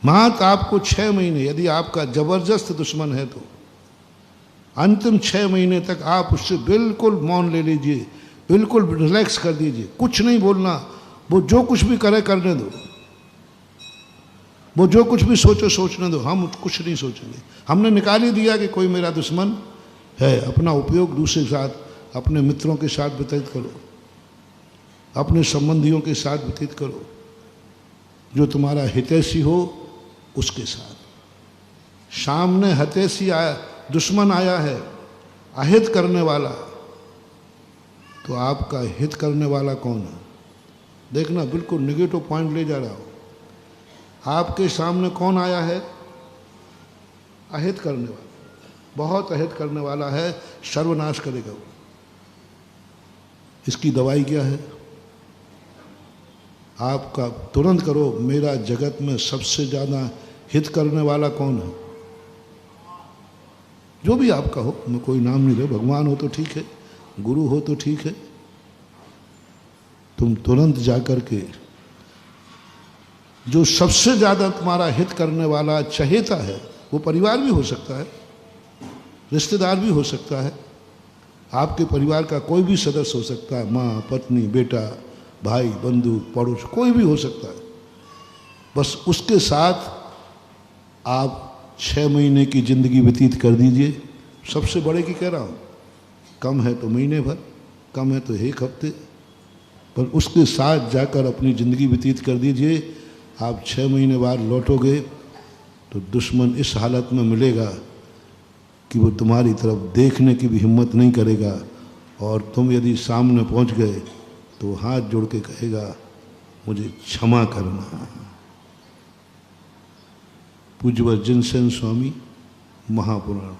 मात्र आपको 6 महीने, यदि आपका जबरदस्त दुश्मन है तो अंतिम 6 महीने तक आप उससे बिल्कुल मौन ले लीजिए, बिल्कुल रिलैक्स कर दीजिए, कुछ नहीं बोलना। वो जो कुछ भी करे करने दो, वो जो कुछ भी सोचो सोचने दो, हम कुछ नहीं सोचेंगे। हमने निकाल ही दिया कि कोई मेरा दुश्मन है। अपना उपयोग दूसरे के साथ, अपने मित्रों के साथ व्यतीत करो, अपने संबंधियों के साथ व्यतीत करो, जो तुम्हारा हितैषी हो उसके साथ। सामने हितैषी आया, दुश्मन आया है, अहित करने वाला, तो आपका हित करने वाला कौन है? देखना, बिल्कुल नेगेटिव पॉइंट ले जा रहा हो। आपके सामने कौन आया है? अहित करने वाला, बहुत अहित करने वाला है, सर्वनाश करेगा वो। इसकी दवाई क्या है? आपका तुरंत करो, मेरा जगत में सबसे ज़्यादा हित करने वाला कौन है? जो भी आपका हो, मैं कोई नाम नहीं ले, भगवान हो तो ठीक है, गुरु हो तो ठीक है, तुम तुरंत जाकर के जो सबसे ज़्यादा तुम्हारा हित करने वाला चहेता है, वो परिवार भी हो सकता है, रिश्तेदार भी हो सकता है, आपके परिवार का कोई भी सदस्य हो सकता है, माँ, पत्नी, बेटा, भाई, बंधु, पड़ोस, कोई भी हो सकता है। बस उसके साथ आप 6 महीने की ज़िंदगी व्यतीत कर दीजिए। सबसे बड़े की कह रहा हूँ, कम है तो महीने भर, कम है तो 1 हफ्ते, पर उसके साथ जाकर अपनी ज़िंदगी व्यतीत कर दीजिए। आप 6 महीने बाद लौटोगे तो दुश्मन इस हालत में मिलेगा कि वो तुम्हारी तरफ देखने की भी हिम्मत नहीं करेगा, और तुम यदि सामने पहुंच गए तो हाथ जोड़ के कहेगा, मुझे क्षमा करना। पूज्यवर जिनसेन स्वामी, महापुराण।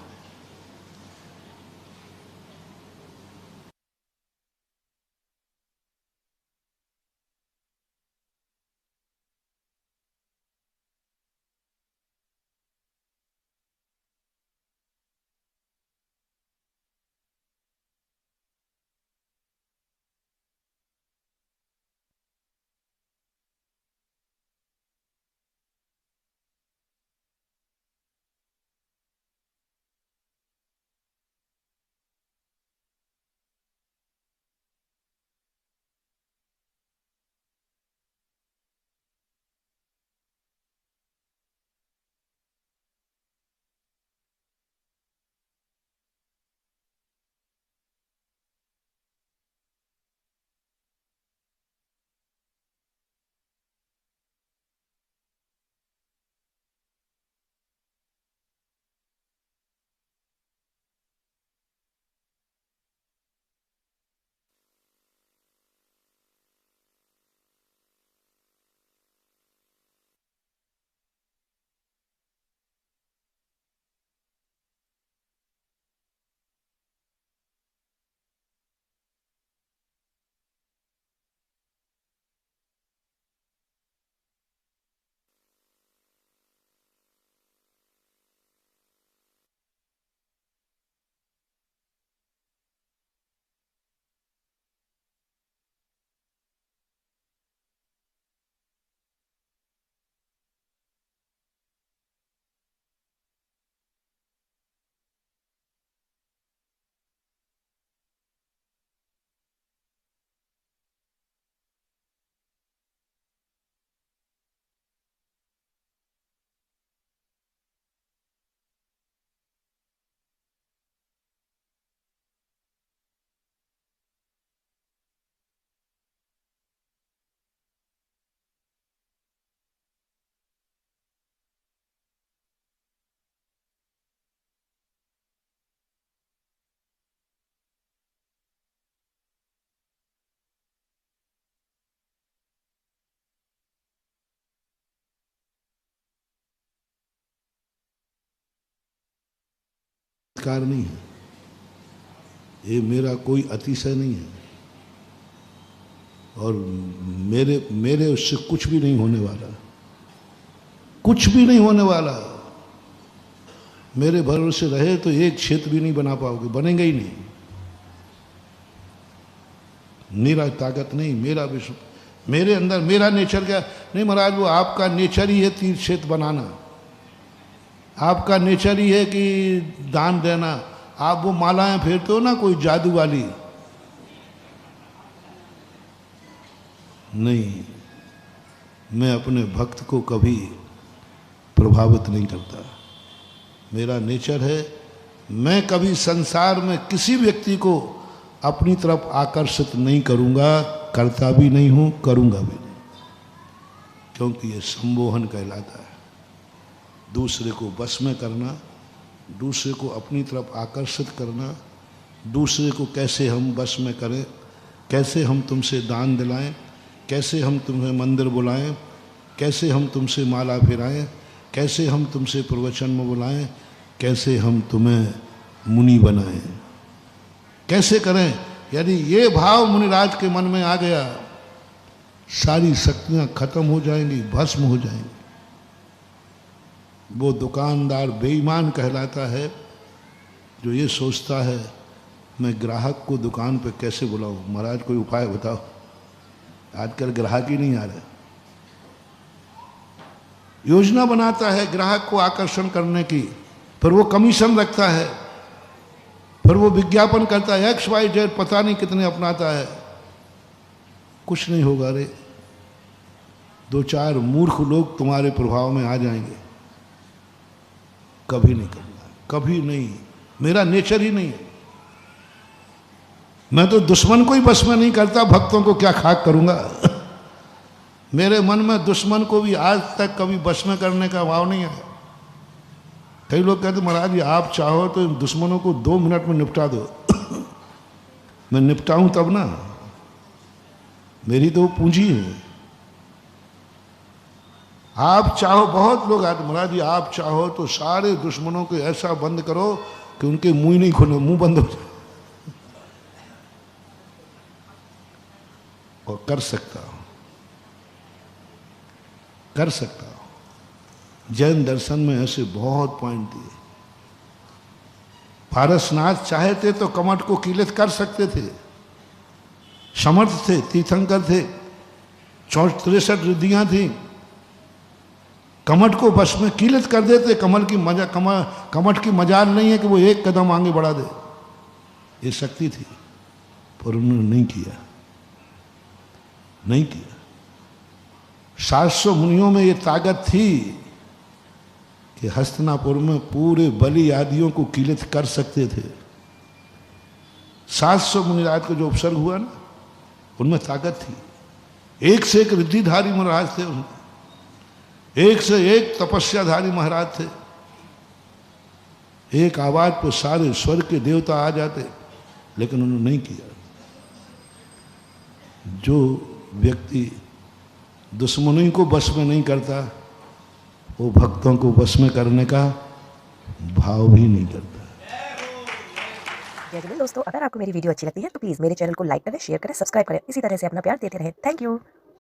कार नहीं है, ये मेरा कोई अतिशय नहीं है, और मेरे उससे कुछ भी नहीं होने वाला, कुछ भी नहीं होने वाला। मेरे भरोसे रहे तो एक क्षेत्र भी नहीं बना पाओगे, बनेंगे ही नहीं। मेरा ताकत नहीं, मेरा विश्व, मेरे अंदर मेरा नेचर क्या? नहीं महाराज, वो आपका नेचर ही है तीर्थ क्षेत्र बनाना, आपका नेचर ही है कि दान देना। आप वो मालाएं फेरते हो ना कोई जादू वाली, नहीं, मैं अपने भक्त को कभी प्रभावित नहीं करता। मेरा नेचर है, मैं कभी संसार में किसी व्यक्ति को अपनी तरफ आकर्षित नहीं करूंगा, करता भी नहीं हूं, करूंगा भी नहीं, क्योंकि ये संमोहन कहलाता है। दूसरे को बस में करना, दूसरे को अपनी तरफ आकर्षित करना, दूसरे को कैसे हम बस में करें, कैसे हम तुमसे दान दिलाएं, कैसे हम तुम्हें मंदिर बुलाएं, कैसे हम तुमसे माला फिराएं, कैसे हम तुमसे प्रवचन में बुलाएं, कैसे हम तुम्हें मुनि बनाएं, कैसे करें। यदि ये भाव मुनिराज के मन में आ गया, सारी शक्तियां खत्म हो जाएंगी, भस्म हो जाएंगी। वो दुकानदार बेईमान कहलाता है जो ये सोचता है मैं ग्राहक को दुकान पे कैसे बुलाऊं। महाराज कोई उपाय बताओ, आजकल ग्राहक ही नहीं आ रहे। योजना बनाता है ग्राहक को आकर्षण करने की, फिर वो कमीशन रखता है, फिर वो विज्ञापन करता है, XYZ पता नहीं कितने अपनाता है, कुछ नहीं होगा रे। 2-4 मूर्ख लोग तुम्हारे प्रभाव में आ जाएंगे। कभी नहीं करना, कभी नहीं, मेरा नेचर ही नहीं है। मैं तो दुश्मन को ही बस में नहीं करता, भक्तों को क्या खाक करूंगा। मेरे मन में दुश्मन को भी आज तक कभी बस में करने का भाव नहीं है। कई लोग कहते महाराज जी आप चाहो तो दुश्मनों को 2 मिनट में निपटा दो। मैं निपटाऊं तब ना, मेरी तो पूंजी है। आप चाहो, बहुत लोग आते महाराज जी आप चाहो तो सारे दुश्मनों को ऐसा बंद करो कि उनके मुंह ही नहीं खुले, मुंह बंद हो जाए। और कर सकता हूं, कर सकता हूं। जैन दर्शन में ऐसे बहुत पॉइंट दिए। पारसनाथ चाहते तो कमठ को कीलित कर सकते थे, समर्थ थे, तीर्थंकर थे, 63 रिद्धियां थी, कमठ को बस में कीलित कर देते। कमठ की मजाल नहीं है कि वो एक कदम आगे बढ़ा दे, ये शक्ति थी, पर उन्होंने नहीं किया, नहीं किया। 700 मुनियों में ये ताकत थी कि हस्तिनापुर में पूरे बलि आदियों को कीलित कर सकते थे। 700 मुनिराज को जो उपसर्ग हुआ ना, उनमें ताकत थी। एक से एक रिद्धिधारी महाराज थे उनमें, एक से एक तपस्याधारी महाराज थे। एक आवाज पर सारे स्वर्ग के देवता आ जाते, लेकिन उन्होंने नहीं किया। जो व्यक्ति दुश्मनों को बस में नहीं करता, वो भक्तों को बस में करने का भाव भी नहीं करता। दोस्तों अगर आपको मेरी वीडियो अच्छी लगती है तो प्लीज़ मेरे चैनल को लाइक करें, शेयर करें, सब्सक्राइब करें। इसी तरह से अपना प्यार देते रहें। Thank you.